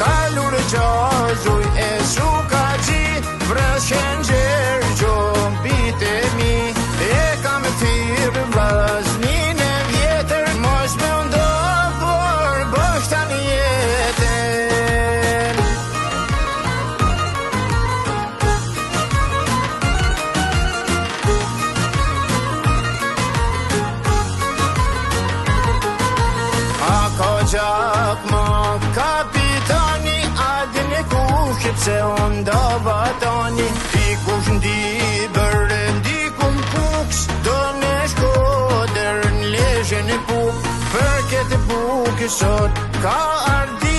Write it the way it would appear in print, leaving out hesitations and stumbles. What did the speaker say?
kalur gjazuj e shuka gji, vres qenxer gjom pite mi, e kam thirë vllaznin e vjetër, mos me ndo por bësh tani jetën. A ka gjak ma kapitani, adin e kush pse ondava tani, dikush ndi bërë, dikun kuks, do në shkoder në lezhen e puk, për këtë buk sot ka ardi